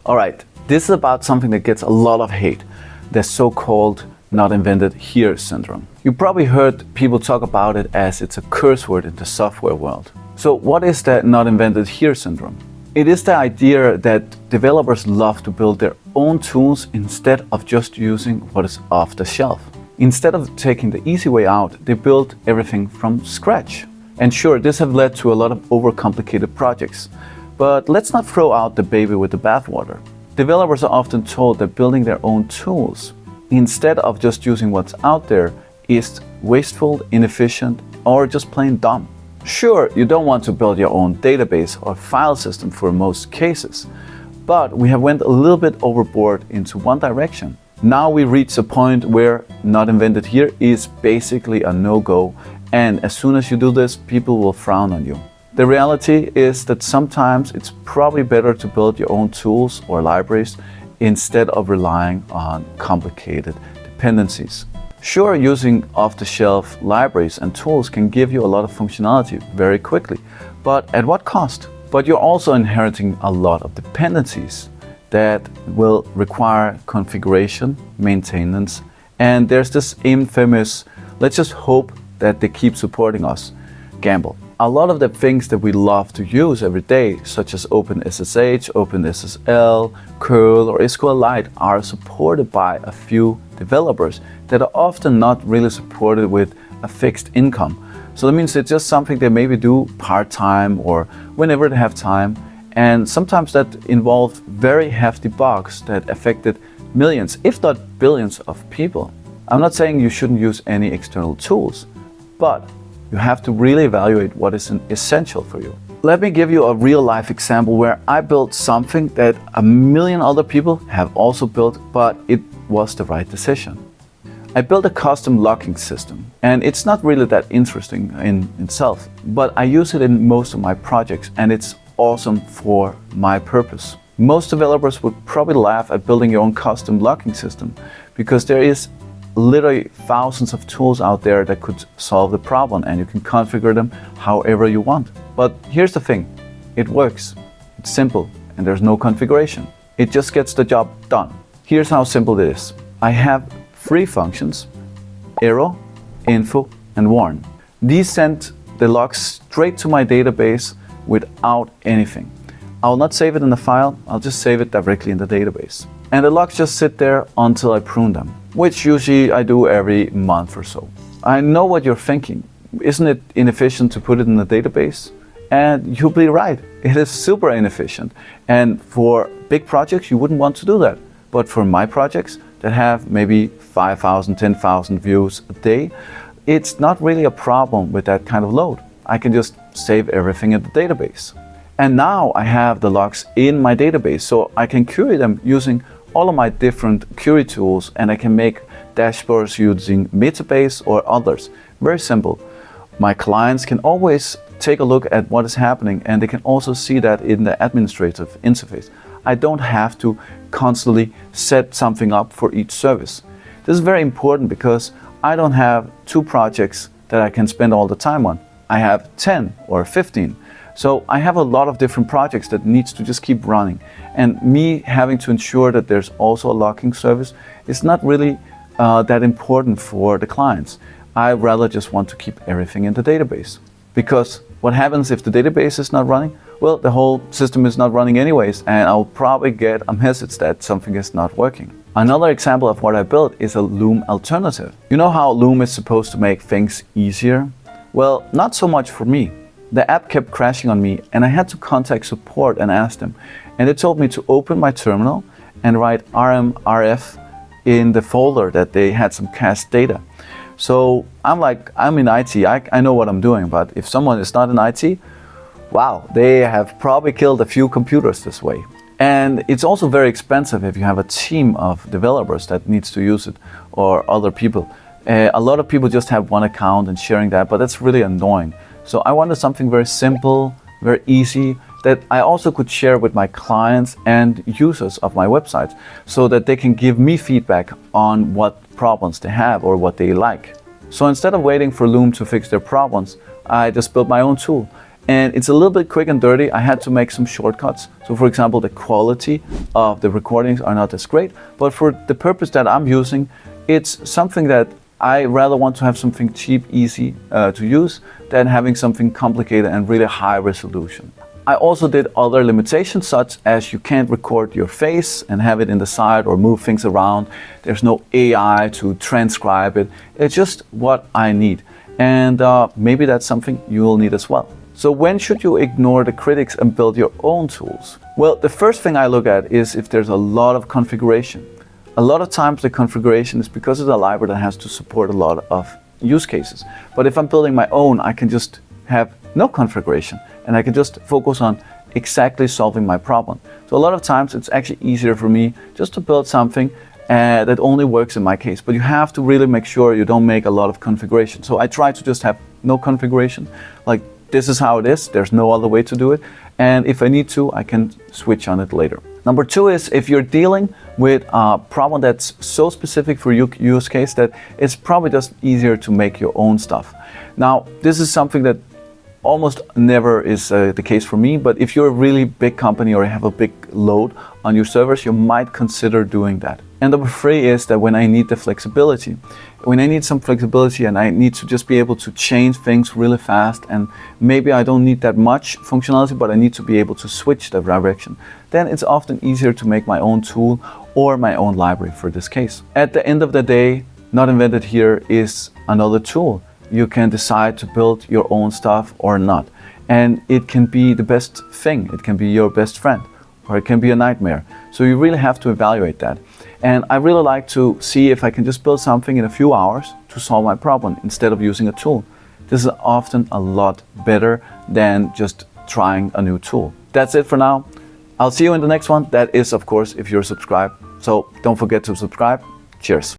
All right, this is about something that gets a lot of hate, the so-called not invented here syndrome. You probably heard people talk about it as it's a curse word in the software world. So what is the not invented here syndrome? It is the idea that developers love to build their own tools instead of just using what is off the shelf. Instead of taking the easy way out, they build everything from scratch. And sure, this has led to a lot of overcomplicated projects. But let's not throw out the baby with the bathwater. Developers are often told that building their own tools, instead of just using what's out there, is wasteful, inefficient, or just plain dumb. Sure, you don't want to build your own database or file system for most cases, but we have went a little bit overboard into one direction. Now we reach a point where not invented here is basically a no-go, and as soon as you do this, people will frown on you. The reality is that sometimes it's probably better to build your own tools or libraries instead of relying on complicated dependencies. Sure, using off-the-shelf libraries and tools can give you a lot of functionality very quickly, but at what cost? But you're also inheriting a lot of dependencies that will require configuration, maintenance, and there's this infamous, let's just hope that they keep supporting us, gamble. A lot of the things that we love to use every day, such as OpenSSH, OpenSSL, curl, or SQLite, are supported by a few developers that are often not really supported with a fixed income. So that means it's just something they maybe do part-time or whenever they have time. And sometimes that involved very hefty bugs that affected millions, if not billions of people. I'm not saying you shouldn't use any external tools, but you have to really evaluate what is essential for you. Let me give you a real life example where I built something that a million other people have also built, but it was the right decision. I built a custom locking system, and it's not really that interesting in itself, but I use it in most of my projects, and it's awesome for my purpose. Most developers would probably laugh at building your own custom locking system because there is literally thousands of tools out there that could solve the problem, and you can configure them however you want. But here's the thing, it works. It's simple and there's no configuration. It just gets the job done. Here's how simple it is. I have 3 functions, arrow, info, and warn. These send the logs straight to my database without anything. I'll not save it in the file, I'll just save it directly in the database. And the logs just sit there until I prune them, which usually I do every month or so. I know what you're thinking. Isn't it inefficient to put it in the database? And you'll be right, it is super inefficient. And for big projects, you wouldn't want to do that. But for my projects that have maybe 5,000, 10,000 views a day, it's not really a problem with that kind of load. I can just save everything in the database. And now I have the logs in my database, so I can query them using all of my different query tools, and I can make dashboards using Metabase or others. Very simple. My clients can always take a look at what is happening, and they can also see that in the administrative interface. I don't have to constantly set something up for each service. This is very important because I don't have 2 projects that I can spend all the time on. I have 10 or 15. So I have a lot of different projects that needs to just keep running. And me having to ensure that there's also a locking service is not really that important for the clients. I rather just want to keep everything in the database. Because what happens if the database is not running? Well, the whole system is not running anyways, and I'll probably get a message that something is not working. Another example of what I built is a Loom alternative. You know how Loom is supposed to make things easier? Well, not so much for me. The app kept crashing on me, and I had to contact support and ask them. And they told me to open my terminal and write rmrf in the folder that they had some cached data. So I'm in IT, I know what I'm doing, but if someone is not in IT, wow, they have probably killed a few computers this way. And it's also very expensive if you have a team of developers that needs to use it, or other people. A lot of people just have one account and sharing that, but that's really annoying. So I wanted something very simple, very easy, that I also could share with my clients and users of my website, so that they can give me feedback on what problems they have or what they like. So instead of waiting for Loom to fix their problems, I just built my own tool. and it's a little bit quick and dirty. I had to make some shortcuts. So for example, the quality of the recordings are not as great, but for the purpose that I'm using, it's something that I rather want to have something cheap, easy to use than having something complicated and really high resolution. I also did other limitations, such as you can't record your face and have it in the side or move things around. There's no AI to transcribe it. It's just what I need. And maybe that's something you will need as well. So when should you ignore the critics and build your own tools? Well, the first thing I look at is if there's a lot of configuration. A lot of times the configuration is because of the library that has to support a lot of use cases. But if I'm building my own, I can just have no configuration and I can just focus on exactly solving my problem. So a lot of times it's actually easier for me just to build something that only works in my case. But you have to really make sure you don't make a lot of configuration. So I try to just have no configuration, like this is how it is, there's no other way to do it. And if I need to, I can switch on it later. Number two is if you're dealing with a problem that's so specific for your use case that it's probably just easier to make your own stuff. Now, this is something that almost never is the case for me, but if you're a really big company or have a big load on your servers, you might consider doing that. And number three is that when I need the flexibility, when I need some flexibility and I need to just be able to change things really fast, and maybe I don't need that much functionality, but I need to be able to switch the direction, then it's often easier to make my own tool or my own library for this case. At the end of the day, Not Invented here is another tool. You can decide to build your own stuff or not. And it can be the best thing. It can be your best friend, or it can be a nightmare. So you really have to evaluate that. And I really like to see if I can just build something in a few hours to solve my problem instead of using a tool. This is often a lot better than just trying a new tool. That's it for now. I'll see you in the next one. That is, of course, if you're subscribed. So don't forget to subscribe. Cheers.